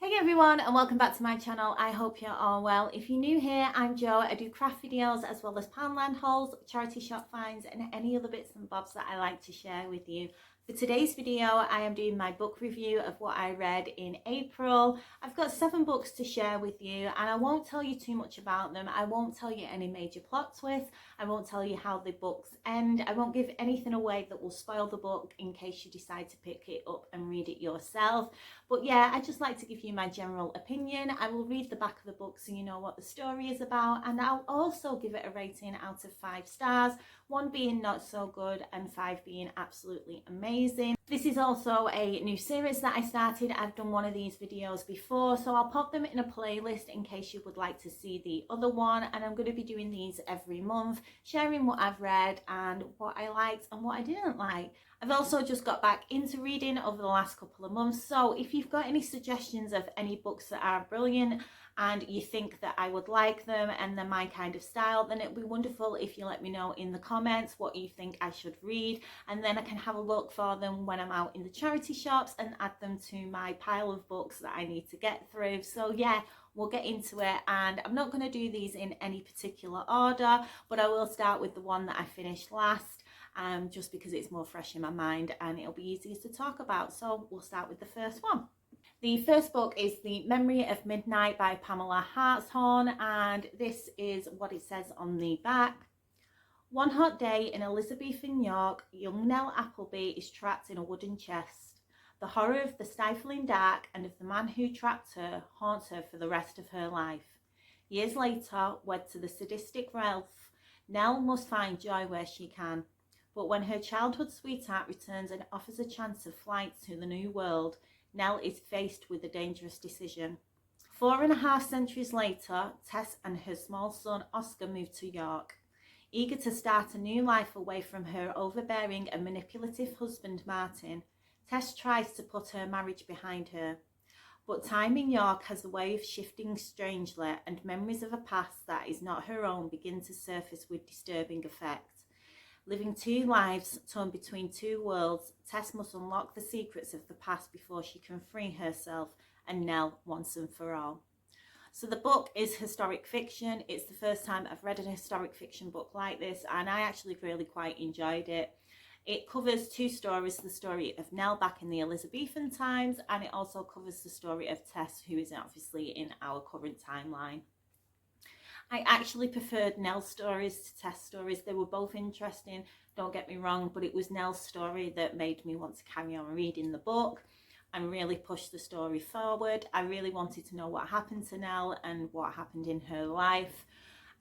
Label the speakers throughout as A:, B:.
A: Hey everyone, and welcome back to my channel. I hope you're all well. If you're new here, I'm Jo. I do craft videos as well as Poundland hauls, charity shop finds and any other bits and bobs that I like to share with you. For today's video, I am doing my book review of what I read in April. I've got 7 books to share with you and I won't tell you too much about them. I won't tell you any major plot twists. I won't tell you how the books end. I won't give anything away that will spoil the book in case you decide to pick it up and read it yourself. But yeah, I just like to give you my general opinion. I will read the back of the book so you know what the story is about, and I'll also give it a rating out of 5 stars, 1 being not so good and 5 being absolutely amazing. This is also a new series that I started. I've done one of these videos before, so I'll pop them in a playlist in case you would like to see the other one, and I'm going to be doing these every month, sharing what I've read and what I liked and what I didn't like. I've also just got back into reading over the last couple of months, so if you've got any suggestions of any books that are brilliant and you think that I would like them and they're my kind of style, then it'd be wonderful if you let me know in the comments what you think I should read, and then I can have a look for them when I'm out in the charity shops and add them to my pile of books that I need to get through. So yeah, we'll get into it, and I'm not going to do these in any particular order, but I will start with the one that I finished last. Just because it's more fresh in my mind and it'll be easier to talk about. So we'll start with the first one. The first book is The Memory of Midnight by Pamela Hartshorne, and this is what it says on the back. One hot day in Elizabethan York, young Nell Appleby is trapped in a wooden chest. The horror of the stifling dark and of the man who trapped her haunts her for the rest of her life. Years later, wed to the sadistic Ralph, Nell must find joy where she can. But when her childhood sweetheart returns and offers a chance of flight to the new world, Nell is faced with a dangerous decision. 4.5 centuries later, Tess and her small son Oscar move to York. Eager to start a new life away from her overbearing and manipulative husband Martin, Tess tries to put her marriage behind her. But time in York has a way of shifting strangely, and memories of a past that is not her own begin to surface with disturbing effect. Living 2 lives torn between 2 worlds, Tess must unlock the secrets of the past before she can free herself and Nell once and for all. So the book is historic fiction. It's the first time I've read an historic fiction book like this, and I actually really quite enjoyed it. It covers 2 stories, the story of Nell back in the Elizabethan times, and it also covers the story of Tess, who is obviously in our current timeline. I actually preferred Nell's stories to Tess' stories. They were both interesting, don't get me wrong, but it was Nell's story that made me want to carry on reading the book and really push the story forward. I really wanted to know what happened to Nell and what happened in her life.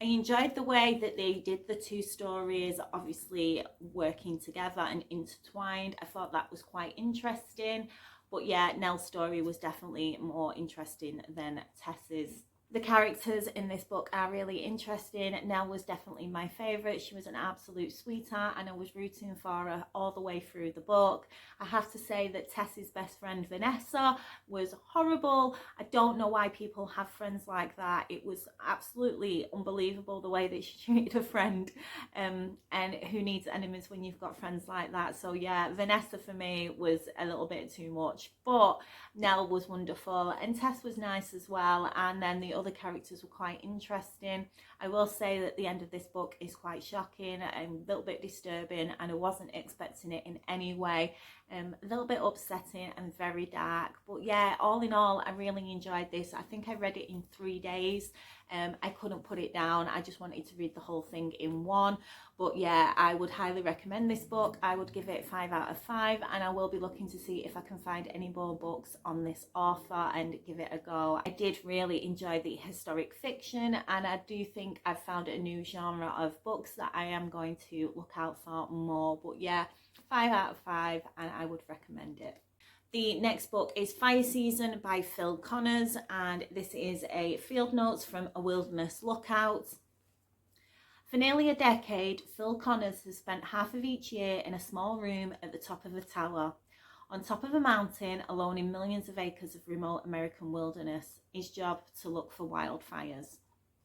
A: I enjoyed the way that they did the 2 stories, obviously working together and intertwined. I thought that was quite interesting. But yeah, Nell's story was definitely more interesting than Tess's. The characters in this book are really interesting. Nell was definitely my favourite. She was an absolute sweetheart and I was rooting for her all the way through the book. I have to say that Tess's best friend Vanessa was horrible. I don't know why people have friends like that. It was absolutely unbelievable the way that she treated a friend, and who needs enemies when you've got friends like that. So yeah, Vanessa for me was a little bit too much, but Nell was wonderful and Tess was nice as well, and then the other characters were quite interesting. I will say that the end of this book is quite shocking and a little bit disturbing, and I wasn't expecting it in any way. A little bit upsetting and very dark, but yeah, all in all I really enjoyed this. I think I read it in 3 days. I couldn't put it down. I just wanted to read the whole thing in one. But yeah, I would highly recommend this book. I would give it 5 out of 5, and I will be looking to see if I can find any more books on this author and give it a go. I did really enjoy the historic fiction, and I do think I've found a new genre of books that I am going to look out for more. But yeah, 5 out of 5, and I would recommend it. The next book is Fire Season by Phil Connors, and this is a field notes from a wilderness lookout. For nearly a decade, Phil Connors has spent half of each year in a small room at the top of a tower, on top of a mountain, alone in millions of acres of remote American wilderness. His job to look for wildfires.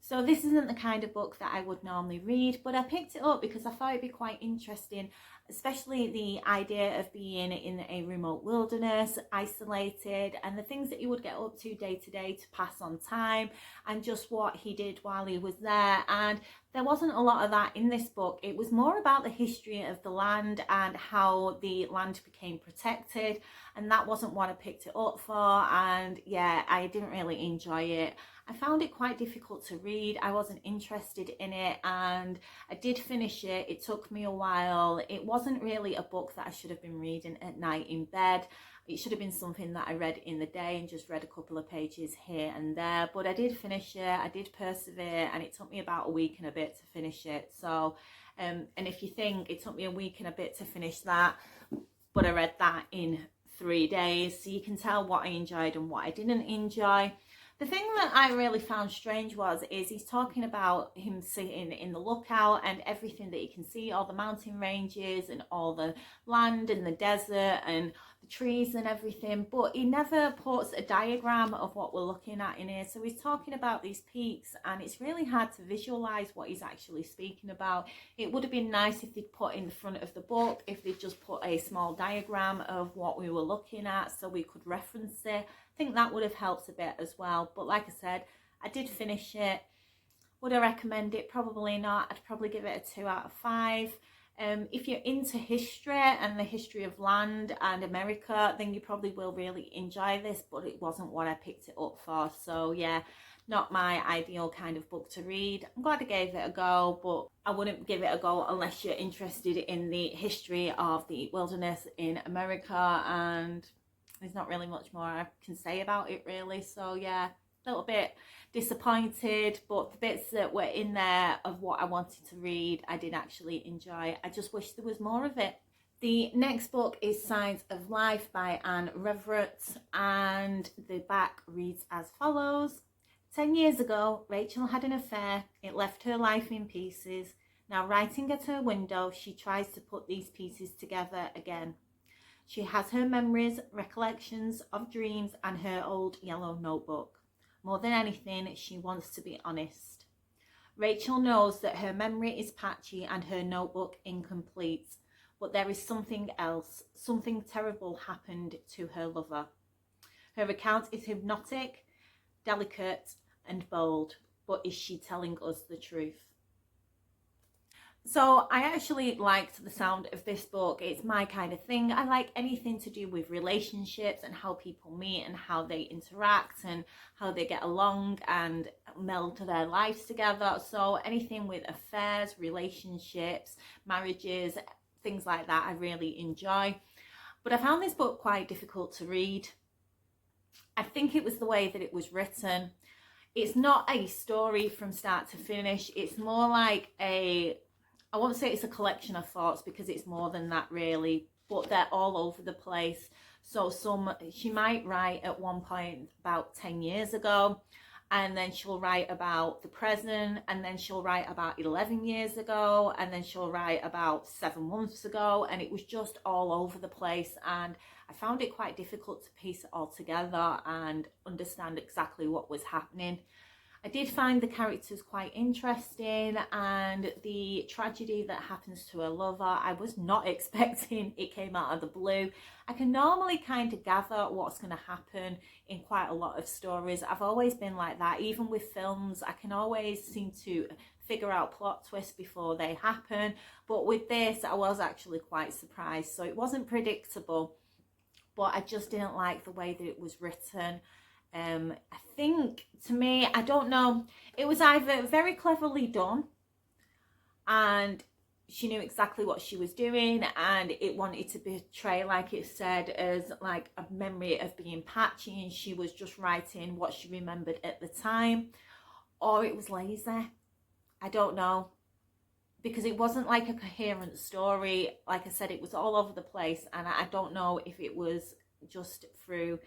A: So this isn't the kind of book that I would normally read, but I picked it up because I thought it'd be quite interesting. especially the idea of being in a remote wilderness, isolated, and the things that he would get up to day to pass on time, and just what he did while he was there. And there wasn't a lot of that in this book. It was more about the history of the land and how the land became protected, and that wasn't what I picked it up for. And yeah, I didn't really enjoy it. I found it quite difficult to read. I wasn't interested in it, and I did finish it. It took me a while. It wasn't really a book that I should have been reading at night in bed. It should have been something that I read in the day and just read a couple of pages here and there. But I did finish it. I did persevere, and it took me about a week and a bit to finish it. So, and if you think it took me a week and a bit to finish that, but I read that in 3 days, so you can tell what I enjoyed and what I didn't enjoy. The thing that I really found strange is he's talking about him sitting in the lookout and everything that he can see, all the mountain ranges and all the land and the desert and the trees and everything, but he never puts a diagram of what we're looking at in here. So he's talking about these peaks, and it's really hard to visualize what he's actually speaking about. It would have been nice if they'd put in the front of the book, if they just put a small diagram of what we were looking at so we could reference it. I think that would have helped a bit as well. But like I said, I did finish it. Would I recommend it? Probably not. I'd probably give it a 2 out of 5. If you're into history and the history of land and America, then you probably will really enjoy this, but it wasn't what I picked it up for. So yeah, not my ideal kind of book to read. I'm glad I gave it a go, but I wouldn't give it a go unless you're interested in the history of the wilderness in America, and there's not really much more I can say about it really. So yeah, a little bit disappointed, but the bits that were in there of what I wanted to read, I did actually enjoy. I just wish there was more of it. The next book is Signs of Life by Raverat, and the back reads as follows. 10 years ago, Rachel had an affair. It left her life in pieces. Now, writing at her window, she tries to put these pieces together again. She has her memories, recollections of dreams, and her old yellow notebook. More than anything, she wants to be honest. Rachel knows that her memory is patchy and her notebook incomplete, but there is something else. Something terrible happened to her lover. Her account is hypnotic, delicate, and bold, but is she telling us the truth? So I actually liked the sound of this book. It's my kind of thing. I like anything to do with relationships and how people meet and how they interact and how they get along and meld their lives together. So anything with affairs, relationships, marriages, things like that, I really enjoy. But I found this book quite difficult to read. I think it was the way that it was written. It's not a story from start to finish. It's more like I won't say it's a collection of thoughts because it's more than that really, but they're all over the place. So she might write at one point about 10 years ago, and then she'll write about the present, and then she'll write about 11 years ago, and then she'll write about 7 months ago, and it was just all over the place, and I found it quite difficult to piece it all together and understand exactly what was happening. I did find the characters quite interesting, and the tragedy that happens to her lover, I was not expecting. It came out of the blue. I can normally kind of gather what's going to happen in quite a lot of stories. I've always been like that. Even with films, I can always seem to figure out plot twists before they happen. But with this, I was actually quite surprised. So it wasn't predictable, but I just didn't like the way that it was written. I think, to me, I don't know, it was either very cleverly done and she knew exactly what she was doing and it wanted to portray, like it said, as like a memory of being patchy and she was just writing what she remembered at the time, or it was lazy. I don't know, because it wasn't like a coherent story. Like I said, it was all over the place, and I don't know if it was just through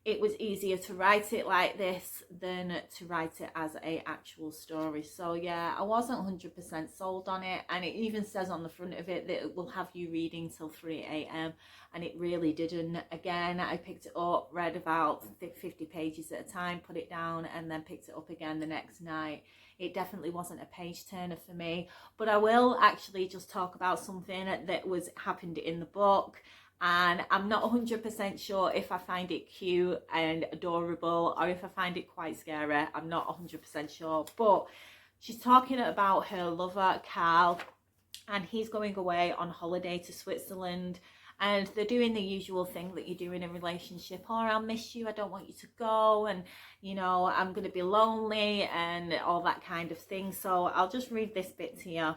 A: it was easier to write it like this than to write it as a actual story. So yeah, I wasn't 100% sold on it, and it even says on the front of it that it will have you reading till 3 a.m. and it really didn't. Again, I picked it up, read about 50 pages at a time, put it down, and then picked it up again the next night. It definitely wasn't a page turner for me, but I will actually just talk about something that was happened in the book. And I'm not 100% sure if I find it cute and adorable or if I find it quite scary. I'm not 100% sure, but she's talking about her lover Carl, and he's going away on holiday to Switzerland, and they're doing the usual thing that you do in a relationship. Oh, I'll miss you, I don't want you to go, and you know, I'm going to be lonely and all that kind of thing. So I'll just read this bit to you.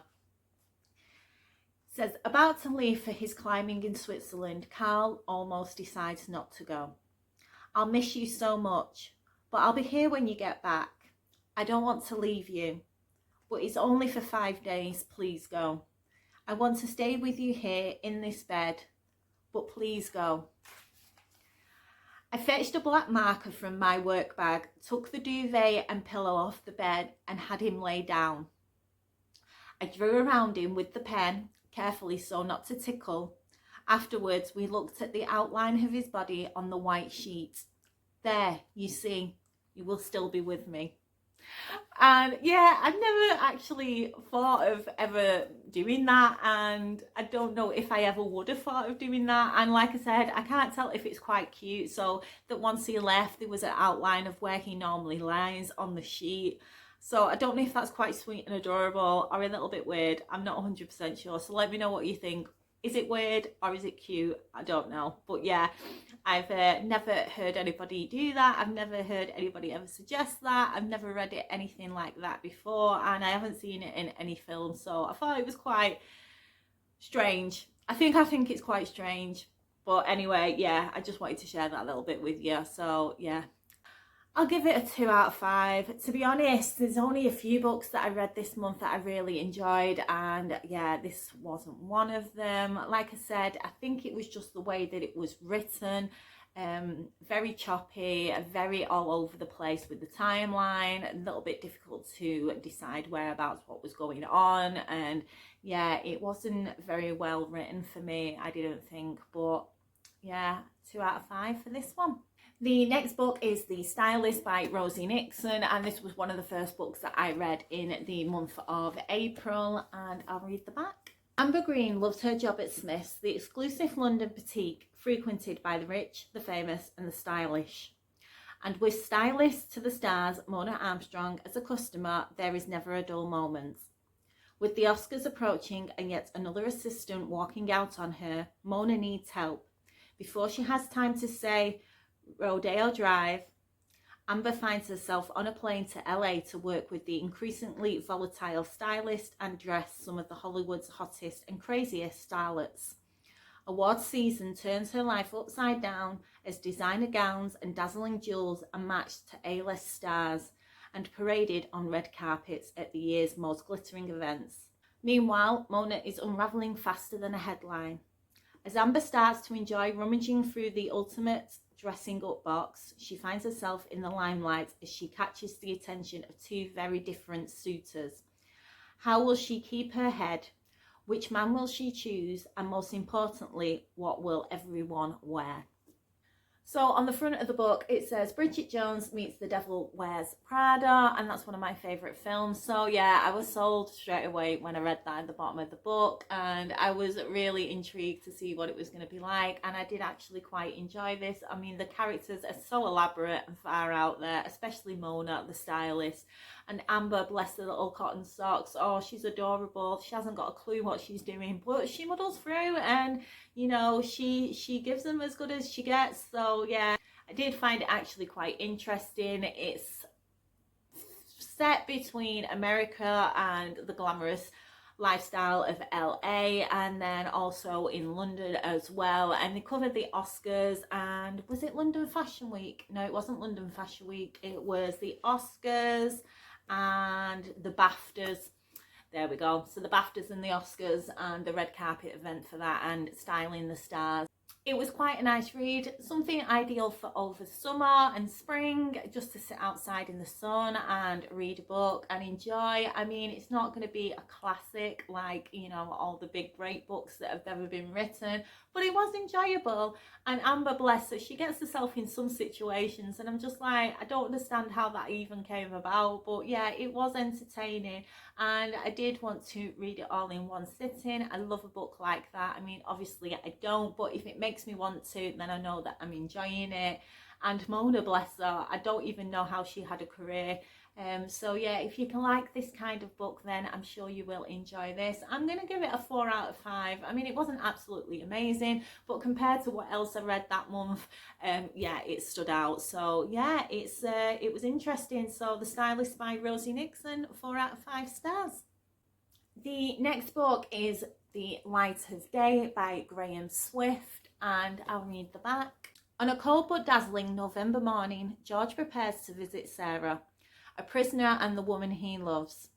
A: Says, about to leave for his climbing in Switzerland, Carl almost decides not to go. I'll miss you so much, but I'll be here when you get back. I don't want to leave you, but it's only for 5 days, please go. I want to stay with you here in this bed, but please go. I fetched a black marker from my work bag, took the duvet and pillow off the bed and had him lay down. I drew around him with the pen, carefully so not to tickle. Afterwards, we looked at the outline of his body on the white sheet. There, you see, you will still be with me. And yeah, I've never actually thought of ever doing that, and I don't know if I ever would have thought of doing that. And like I said, I can't tell if it's quite cute, so that once he left there was an outline of where he normally lies on the sheet. So I don't know if that's quite sweet and adorable or a little bit weird. I'm not 100% sure. So let me know what you think. Is it weird or is it cute? I don't know. But yeah, I've never heard anybody do that. I've never heard anybody ever suggest that. I've never read it anything like that before. And I haven't seen it in any film. So I thought it was quite strange. I think it's quite strange. But anyway, yeah, I just wanted to share that a little bit with you. So yeah. I'll give it a 2 out of 5. To be honest, there's only a few books that I read this month that I really enjoyed, and yeah, this wasn't one of them. Like I said, I think it was just the way that it was written, very choppy, very all over the place with the timeline, a little bit difficult to decide whereabouts what was going on, and yeah, it wasn't very well written for me, I didn't think. But yeah, 2 out of 5 for this one. The next book is The Stylist by Rosie Nixon, and this was one of the first books that I read in the month of April, and I'll read the back. Amber Green loved her job at Smith's, the exclusive London boutique frequented by the rich, the famous and the stylish. And with Stylist to the stars, Mona Armstrong as a customer, there is never a dull moment. With the Oscars approaching and yet another assistant walking out on her, Mona needs help. Before she has time to say, Rodeo Drive, Amber finds herself on a plane to LA to work with the increasingly volatile stylist and dress some of the Hollywood's hottest and craziest starlets. Awards season turns her life upside down as designer gowns and dazzling jewels are matched to A-list stars and paraded on red carpets at the year's most glittering events. Meanwhile, Mona is unravelling faster than a headline. As Amber starts to enjoy rummaging through the ultimate dressing up box, she finds herself in the limelight as she catches the attention of 2 very different suitors. How will she keep her head? Which man will she choose? And most importantly, what will everyone wear? So on the front of the book, it says Bridget Jones meets The Devil Wears Prada, and that's one of my favourite films. So yeah, I was sold straight away when I read that at the bottom of the book, and I was really intrigued to see what it was going to be like, and I did actually quite enjoy this. I mean, the characters are so elaborate and far out there, especially Mona, the stylist, and Amber, bless her little cotton socks. Oh, she's adorable. She hasn't got a clue what she's doing, but she muddles through, and you know, she gives them as good as she gets. So yeah, I did find it actually quite interesting. It's set between America and the glamorous lifestyle of LA, and then also in London as well, and they covered the Oscars. And was it London Fashion Week? No, it wasn't London Fashion Week, it was the Oscars and the BAFTAs. There we go. So the BAFTAs and the Oscars and the red carpet event for that, and styling the stars. It was quite a nice read, something ideal for over summer and spring, just to sit outside in the sun and read a book and enjoy. I mean, it's not going to be a classic like, you know, all the big great books that have ever been written, but it was enjoyable. And Amber, bless her, she gets herself in some situations and I'm just like, I don't understand how that even came about, but yeah, it was entertaining and I did want to read it all in one sitting. I love a book like that. I mean, obviously I don't, but if it makes me want to, then I know that I'm enjoying it. And Mona, bless her, I don't even know how she had a career. So yeah, if you can like this kind of book, then I'm sure you will enjoy this. I'm going to give it a 4 out of 5. I mean, it wasn't absolutely amazing, but compared to what else I read that month, yeah, it stood out. So yeah, it was interesting. So The Stylist by Rosie Nixon, 4 out of 5 stars. The next book is The Light of Day by Graham Swift, and I'll read the back. On a cold but dazzling November morning, George prepares to visit Sarah, a prisoner and the woman he loves.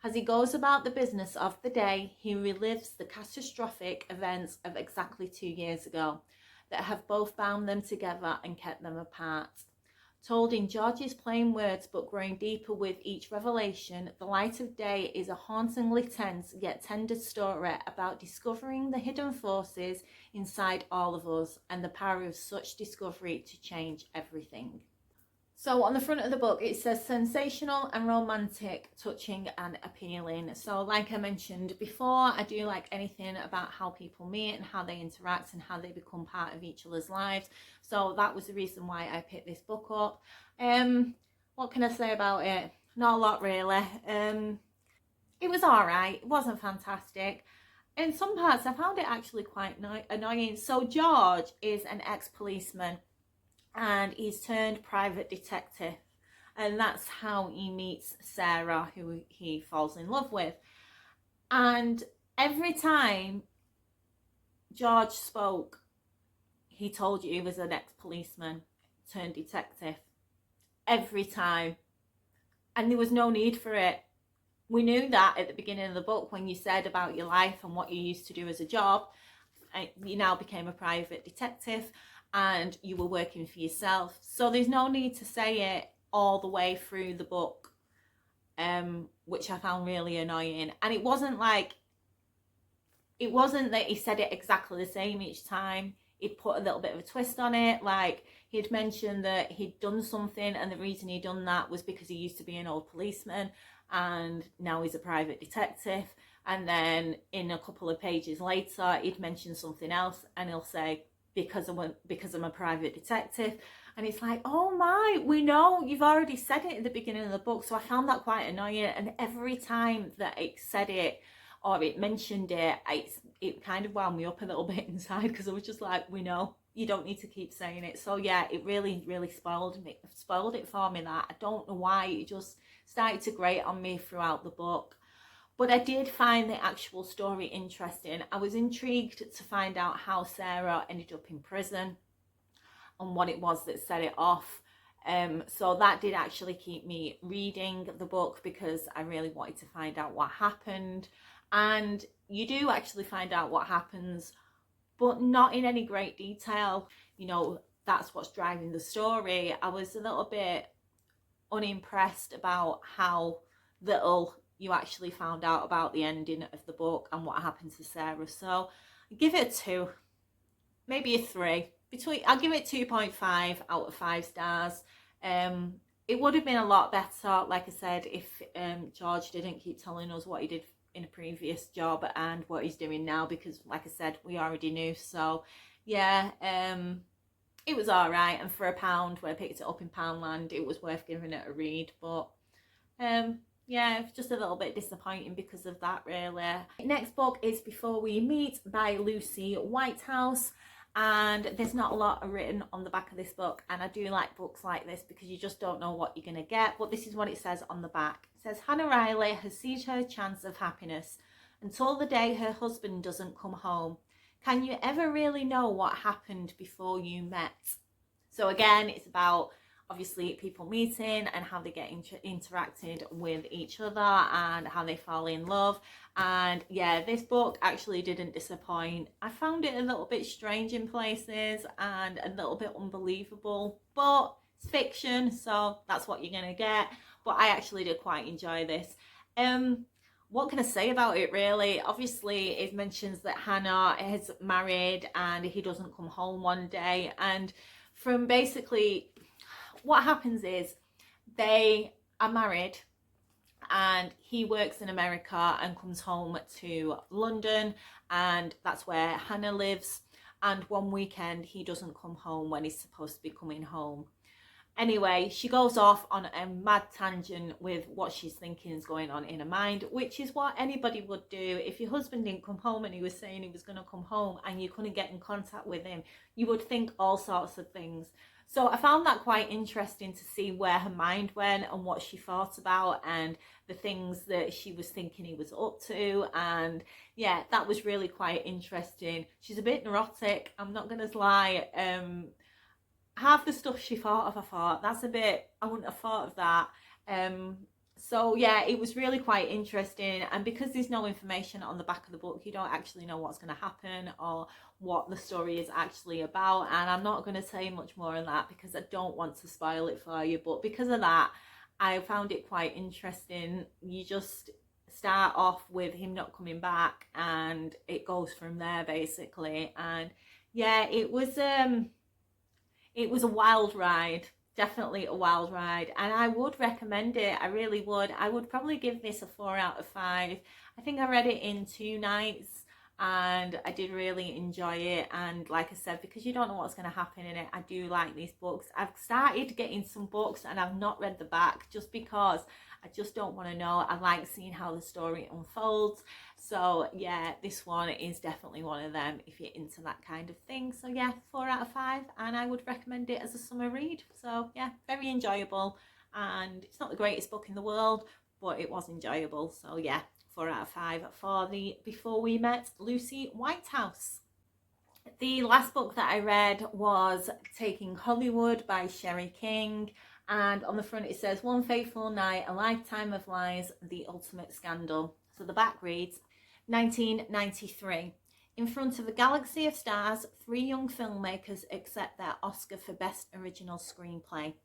A: As he goes about the business of the day, he relives the catastrophic events of exactly 2 years ago that have both bound them together and kept them apart. Told in George's plain words but growing deeper with each revelation, The Light of Day is a hauntingly tense yet tender story about discovering the hidden forces inside all of us and the power of such discovery to change everything. So on the front of the book, it says sensational and romantic, touching and appealing. So like I mentioned before, I do like anything about how people meet and how they interact and how they become part of each other's lives. So that was the reason why I picked this book up. What can I say about it? Not a lot really. It was all right. It wasn't fantastic. In some parts, I found it actually quite annoying. So George is an ex-policeman and he's turned private detective, and that's how he meets Sarah, who he falls in love with. And every time George spoke, he told you he was an ex-policeman turned detective. Every time. And there was no need for it. We knew that at the beginning of the book when you said about your life and what you used to do as a job. You now became a private detective and you were working for yourself. So there's no need to say it all the way through the book, which I found really annoying. And it wasn't that he said it exactly the same each time. He'd put a little bit of a twist on it. Like he'd mentioned that he'd done something and the reason he'd done that was because he used to be an old policeman and now he's a private detective. And then in a couple of pages later, he'd mention something else and he'll say, because I'm a private detective. And it's like, oh my, we know you've already said it at the beginning of the book. So I found that quite annoying. And every time that it said it or it mentioned it, it kind of wound me up a little bit inside because I was just like, we know, you don't need to keep saying it. So yeah, it really, really spoiled it for me. That I don't know why, it just started to grate on me throughout the book. But I did find the actual story interesting. I was intrigued to find out how Sarah ended up in prison and what it was that set it off. So that did actually keep me reading the book because I really wanted to find out what happened. And you do actually find out what happens, but not in any great detail. You know, that's what's driving the story. I was a little bit unimpressed about how little you actually found out about the ending of the book and what happened to Sarah. So I give it a 2, maybe a 3. I'll give it 2.5 out of 5 stars. It would have been a lot better, like I said, if George didn't keep telling us what he did in a previous job and what he's doing now, because like I said, we already knew. So yeah, it was all right, and for £1 when I picked it up in Poundland, it was worth giving it a read. But yeah, it's just a little bit disappointing because of that, really. Next book is Before We Meet by Lucy Whitehouse, and there's not a lot written on the back of this book, and I do like books like this because you just don't know what you're going to get. But this is what it says on the back. It says, Hannah Riley has seized her chance of happiness until the day her husband doesn't come home. Can you ever really know what happened before you met? So again, it's about obviously people meeting and how they get interacted with each other and how they fall in love. And yeah, this book actually didn't disappoint. I found it a little bit strange in places and a little bit unbelievable, but it's fiction, so that's what you're gonna get. But I actually did quite enjoy this. What can I say about it, really? Obviously, it mentions that Hannah is married and he doesn't come home one day. And from basically what happens is they are married and he works in America and comes home to London, and that's where Hannah lives. And one weekend, he doesn't come home when he's supposed to be coming home. Anyway, she goes off on a mad tangent with what she's thinking is going on in her mind, which is what anybody would do. If your husband didn't come home and he was saying he was going to come home and you couldn't get in contact with him, you would think all sorts of things. So I found that quite interesting to see where her mind went and what she thought about and the things that she was thinking he was up to. And yeah, that was really quite interesting. She's a bit neurotic, I'm not going to lie. Half the stuff she thought of, I thought, that's a bit, I wouldn't have thought of that. So yeah, it was really quite interesting. And because there's no information on the back of the book, you don't actually know what's going to happen or what the story is actually about. And I'm not going to say much more on that because I don't want to spoil it for you. But because of that, I found it quite interesting. You just start off with him not coming back and it goes from there basically. And yeah, it was a wild ride, definitely a wild ride, and I would recommend it. I really would. I would probably give this a 4 out of 5. I think I read it in 2 nights and I did really enjoy it. And like I said, because you don't know what's going to happen in it, I do like these books. I've started getting some books and I've not read the back just because I just don't want to know. I like seeing how the story unfolds. So yeah, this one is definitely one of them if you're into that kind of thing. So yeah, 4 out of 5, and I would recommend it as a summer read. So yeah, very enjoyable, and it's not the greatest book in the world, but it was enjoyable. So yeah, 4 out of 5 for the Before We Met Lucy Whitehouse. The last book that I read was Taking Hollywood by Shari King. And on the front it says, "One fateful night, a lifetime of lies, the ultimate scandal." So the back reads, 1993. In front of a galaxy of stars, 3 young filmmakers accept their Oscar for Best Original Screenplay.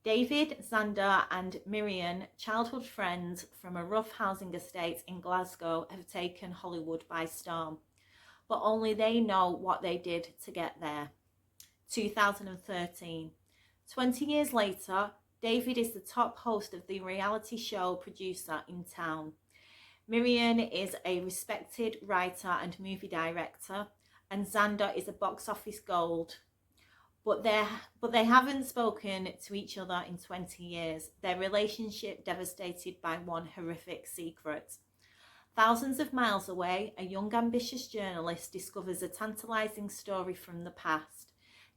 A: David, Xander and Miriam, childhood friends from a rough housing estate in Glasgow, have taken Hollywood by storm. But only they know what they did to get there. 2013. 20 years later, David is the top host of the reality show producer in town. Miriam is a respected writer and movie director, and Xander is a box office gold. But they haven't spoken to each other in 20 years, their relationship devastated by one horrific secret. Thousands of miles away, a young ambitious journalist discovers a tantalising story from the past.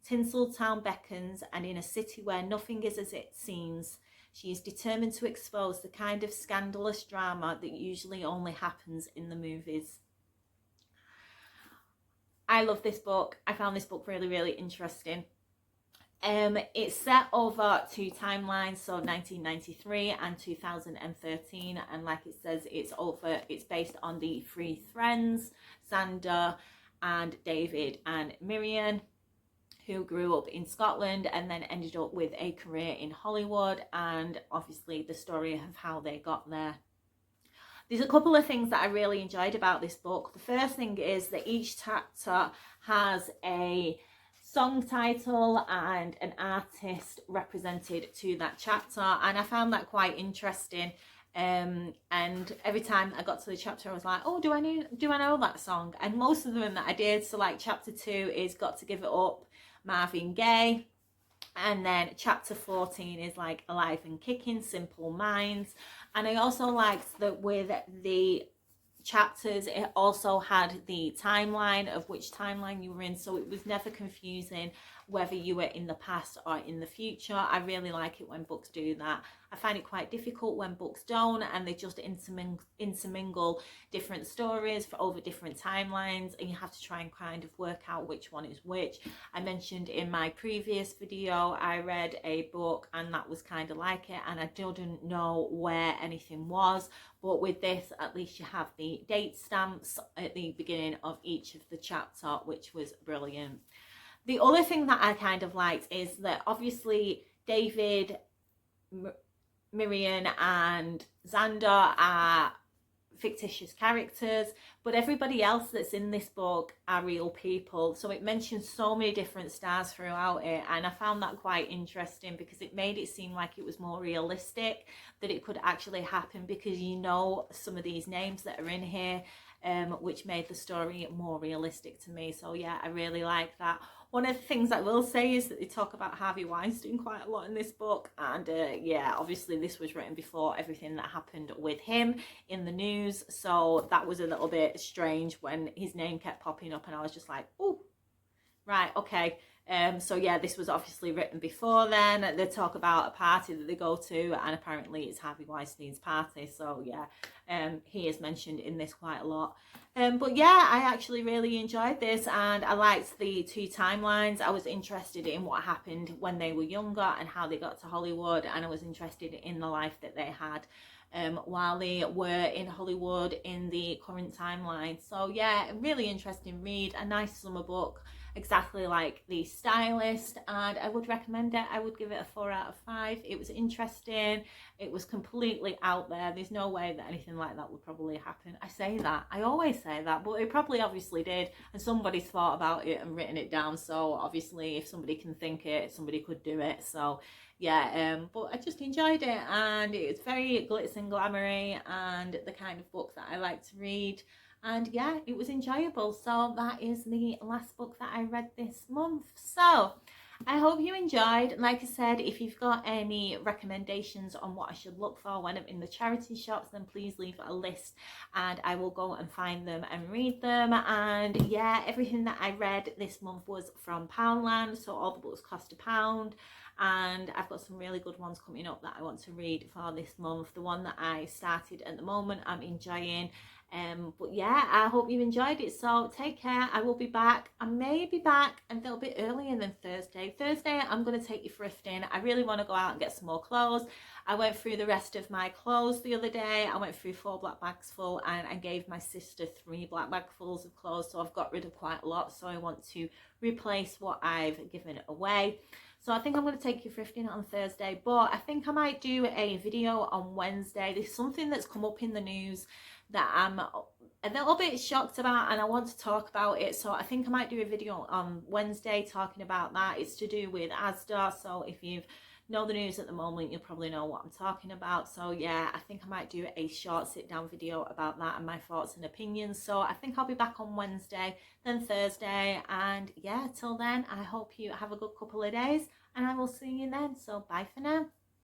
A: Tinseltown beckons, and in a city where nothing is as it seems, she is determined to expose the kind of scandalous drama that usually only happens in the movies. I love this book. I found this book really, really interesting. It's set over 2 timelines, so 1993 and 2013, and like it says, it's based on the 3 friends, Xander and David and Miriam, who grew up in Scotland and then ended up with a career in Hollywood, and obviously the story of how they got there. There's a couple of things that I really enjoyed about this book. The first thing is that each chapter has a song title and an artist represented to that chapter, and I found that quite interesting. And every time I got to the chapter I was like, oh, do I know that song? And most of them that I did. So like chapter 2 is Got to Give It Up, Marvin Gaye, and then chapter 14 is like Alive and Kicking, Simple Minds. And I also liked that with the chapters it also had the timeline of which timeline you were in, so it was never confusing
B: whether you were in the past or in the future. I really like it when books do that. I find it quite difficult when books don't, and they just intermingle different stories for over different timelines, and you have to try and kind of work out which one is which. I mentioned in my previous video I read a book and that was kind of like it, and I didn't know where anything was, but with this at least you have the date stamps at the beginning of each of the chapter, which was brilliant. The other thing that I kind of liked is that obviously David, Miriam and Xander are fictitious characters, but everybody else that's in this book are real people. So it mentions so many different stars throughout it, and I found that quite interesting because it made it seem like it was more realistic, that it could actually happen, because you know some of these names that are in here, which made the story more realistic to me. So yeah, I really like that. One of the things I will say is that they talk about Harvey Weinstein quite a lot in this book, and yeah, obviously this was written before everything that happened with him in the news, so that was a little bit strange when his name kept popping up, and I was just like, oh, right, okay. So yeah, this was obviously written before then. They talk about a party that they go to, and apparently it's Harvey Weinstein's party. So yeah, he is mentioned in this quite a lot. But yeah, I actually really enjoyed this, and I liked the two timelines. I was interested in what happened when they were younger and how they got to Hollywood, and I was interested in the life that they had while they were in Hollywood in the current timeline. So yeah, a really interesting read, a nice summer book, exactly like the Stylist, and I would recommend it. I would give it a 4 out of 5. It was interesting, it was completely out there. There's no way that anything like that would probably happen. I say that, I always say that, but it probably obviously did, and somebody's thought about it and written it down. So obviously if somebody can think it, somebody could do it. So yeah, but I just enjoyed it, and it's very glitz and glamoury and the kind of book that I like to read. And yeah, it was enjoyable. So that is the last book that I read this month. So I hope you enjoyed. Like I said, if you've got any recommendations on what I should look for when I'm in the charity shops, then please leave a list and I will go and find them and read them. And yeah, everything that I read this month was from Poundland, so all the books cost £1, and I've got some really good ones coming up that I want to read for this month. The one that I started at the moment I'm enjoying. But yeah, I hope you enjoyed it. So take care. I will be back. I may be back a little bit earlier than Thursday. Thursday I'm going to take you thrifting. I really want to go out and get some more clothes. I went through the rest of my clothes the other day. I went through 4 black bags full, and I gave my sister 3 black bagfuls of clothes, so I've got rid of quite a lot. So I want to replace what I've given away. So I think I'm going to take you thrifting on Thursday, but I think I might do a video on Wednesday. There's something that's come up in the news that I'm a little bit shocked about, and I want to talk about it. So I think I might do a video on Wednesday talking about that. It's to do with Asda. So if you know the news at the moment, you'll probably know what I'm talking about. So yeah, I think I might do a short sit down video about that and my thoughts and opinions. So I think I'll be back on Wednesday, then Thursday, and yeah, till then I hope you have a good couple of days, and I will see you then. So bye for now.